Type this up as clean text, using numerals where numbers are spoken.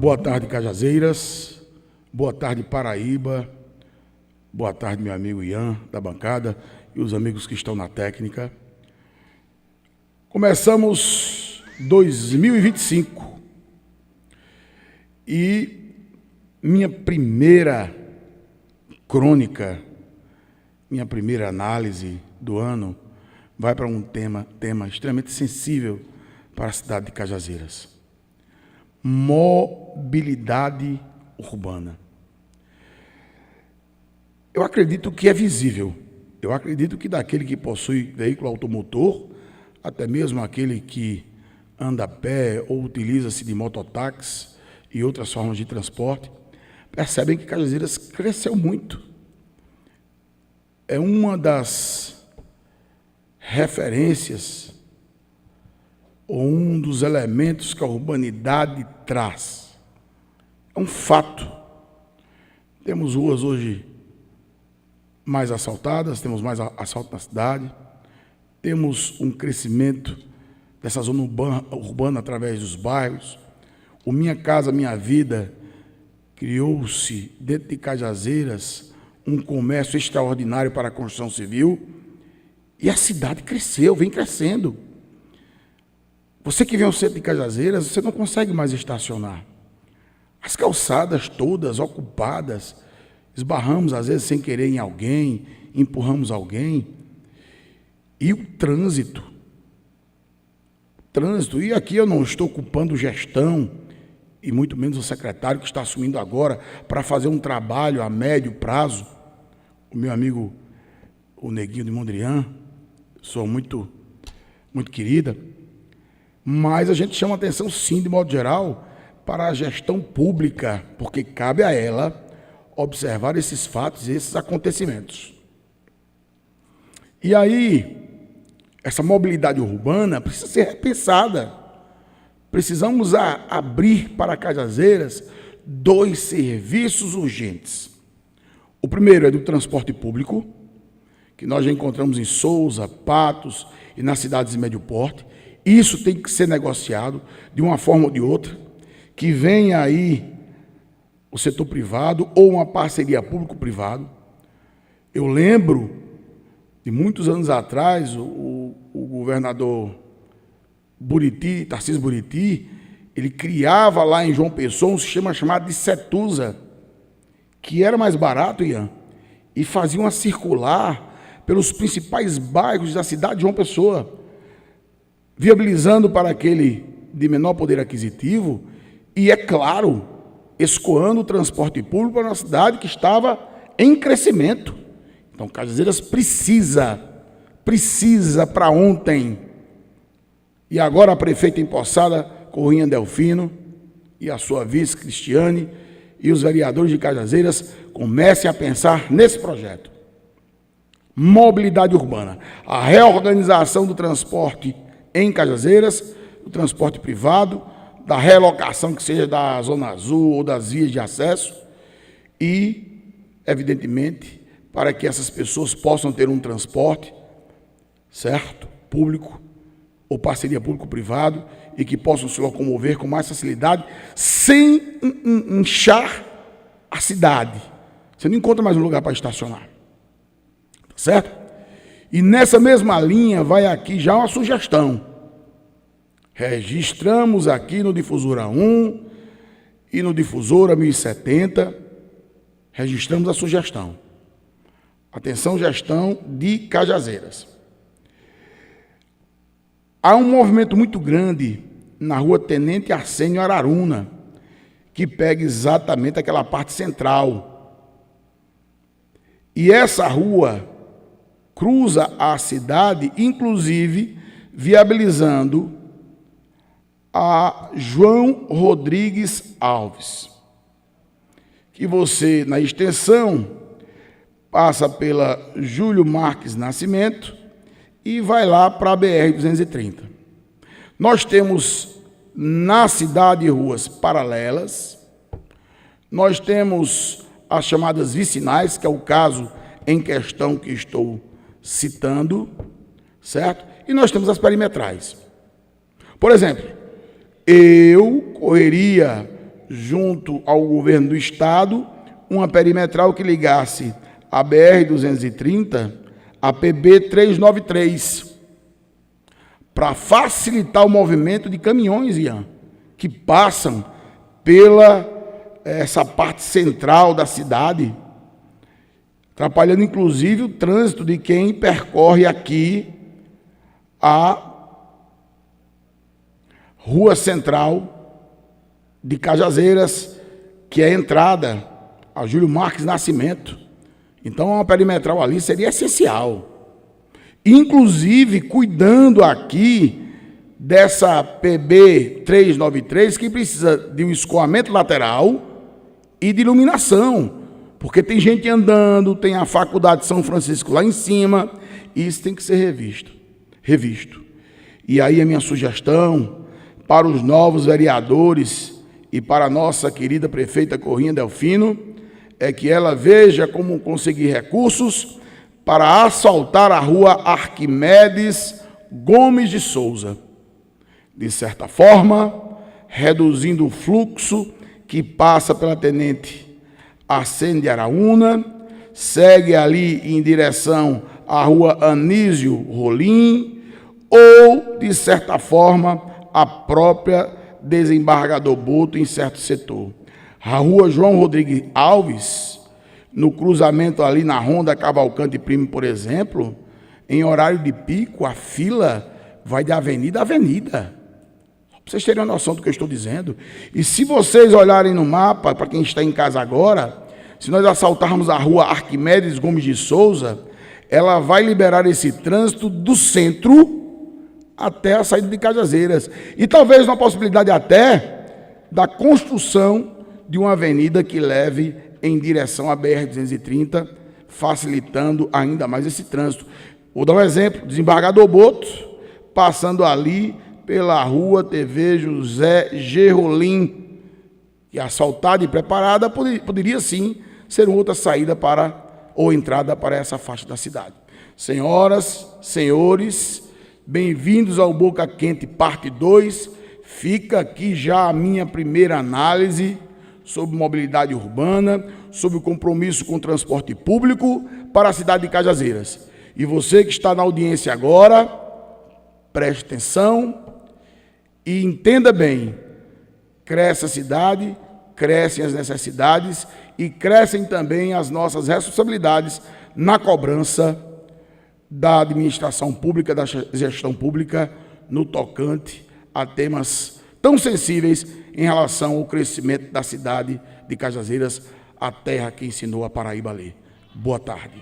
Boa tarde, Cajazeiras. Boa tarde, Paraíba. Boa tarde, meu amigo Ian, da bancada, e os amigos que estão na técnica. Começamos 2025 e minha primeira crônica, minha primeira análise do ano vai para um tema extremamente sensível para a cidade de Cajazeiras. Mobilidade urbana. Eu acredito que é visível. Eu acredito que daquele que possui veículo automotor, até mesmo aquele que anda a pé ou utiliza-se de mototáxi e outras formas de transporte, percebem que Cajazeiras cresceu muito. É uma das referências ou um dos elementos que a urbanidade traz. É um fato. Temos ruas hoje mais assaltadas, temos mais assalto na cidade, temos um crescimento dessa zona urbana através dos bairros. O Minha Casa Minha Vida criou-se dentro de Cajazeiras um comércio extraordinário para a construção civil e a cidade cresceu, vem crescendo. Você que vem ao centro de Cajazeiras, você não consegue mais estacionar. As calçadas todas ocupadas, esbarramos às vezes sem querer em alguém, empurramos alguém. E o trânsito, e aqui eu não estou culpando gestão, e muito menos o secretário que está assumindo agora para fazer um trabalho a médio prazo, o meu amigo, o Neguinho de Mondrian, sou muito querida, mas a gente chama atenção sim, de modo geral, para a gestão pública, porque cabe a ela observar esses fatos e esses acontecimentos. E aí, essa mobilidade urbana precisa ser repensada. Precisamos abrir para Cajazeiras 2 serviços urgentes. O primeiro é do transporte público, que nós já encontramos em Sousa, Patos e nas cidades de médio porte. Isso tem que ser negociado de uma forma ou de outra, que venha aí o setor privado ou uma parceria público-privado. Eu lembro de muitos anos atrás, o governador Buriti, Tarcísio Buriti, ele criava lá em João Pessoa um sistema chamado de Setusa, que era mais barato, Ian, e fazia uma circular pelos principais bairros da cidade de João Pessoa, viabilizando para aquele de menor poder aquisitivo e, é claro, escoando o transporte público para uma cidade que estava em crescimento. Então, Cajazeiras precisa para ontem. E agora a prefeita empossada, Corrinha Delfino, e a sua vice, Cristiane, e os vereadores de Cajazeiras comecem a pensar nesse projeto. Mobilidade urbana. A reorganização do transporte em Cajazeiras, do transporte privado, da relocação que seja da Zona Azul ou das vias de acesso e, evidentemente, para que essas pessoas possam ter um transporte, certo, público ou parceria público-privado e que possam se locomover com mais facilidade sem inchar a cidade. Você não encontra mais um lugar para estacionar. Tá certo? E nessa mesma linha vai aqui já uma sugestão. Registramos aqui no Difusora 1 e no Difusora 1070, registramos a sugestão. Atenção, gestão de Cajazeiras. Há um movimento muito grande na rua Tenente Arsênio Araruna, que pega exatamente aquela parte central. E essa rua cruza a cidade, inclusive viabilizando a João Rodrigues Alves, que você, na extensão, passa pela Júlio Marques Nascimento e vai lá para a BR-230. Nós temos na cidade ruas paralelas, nós temos as chamadas vicinais, que é o caso em questão que estou citando, certo? E nós temos as perimetrais. Por exemplo, eu correria junto ao governo do estado, uma perimetral que ligasse a BR-230 a PB-393, para facilitar o movimento de caminhões, Ian, que passam pela essa parte central da cidade, atrapalhando inclusive o trânsito de quem percorre aqui a rua central de Cajazeiras, que é a entrada a Júlio Marques Nascimento. Então, uma perimetral ali seria essencial. Inclusive, cuidando aqui dessa PB 393, que precisa de um escoamento lateral e de iluminação, porque tem gente andando, tem a Faculdade de São Francisco lá em cima, e isso tem que ser revisto. E aí a minha sugestão para os novos vereadores e para a nossa querida prefeita Corrinha Delfino é que ela veja como conseguir recursos para asfaltar a rua Arquimedes Gomes de Souza, de certa forma, reduzindo o fluxo que passa pela Tenente Arsênio de Araúna, segue ali em direção à rua Anísio Rolim, ou, de certa forma, a própria Desembargador Boto em certo setor. A rua João Rodrigues Alves, no cruzamento ali na Ronda Cavalcante Primo, por exemplo, em horário de pico, a fila vai de avenida a avenida. Para vocês terem uma noção do que eu estou dizendo. E se vocês olharem no mapa, para quem está em casa agora, se nós assaltarmos a rua Arquimedes Gomes de Souza, ela vai liberar esse trânsito do centro até a saída de Cajazeiras. E talvez uma possibilidade até da construção de uma avenida que leve em direção à BR-230, facilitando ainda mais esse trânsito. Vou dar um exemplo: Desembargador Boto, passando ali pela rua TV José Gerolim, e asfaltada e preparada, poderia sim ser outra saída ou entrada para essa faixa da cidade. Senhoras, senhores, bem-vindos ao Boca Quente, parte 2. Fica aqui já a minha primeira análise sobre mobilidade urbana, sobre o compromisso com o transporte público para a cidade de Cajazeiras. E você que está na audiência agora, preste atenção e entenda bem: cresce a cidade, crescem as necessidades e crescem também as nossas responsabilidades na cobrança da administração pública, da gestão pública, no tocante a temas tão sensíveis em relação ao crescimento da cidade de Cajazeiras, a terra que ensinou a Paraíba a ler. Boa tarde.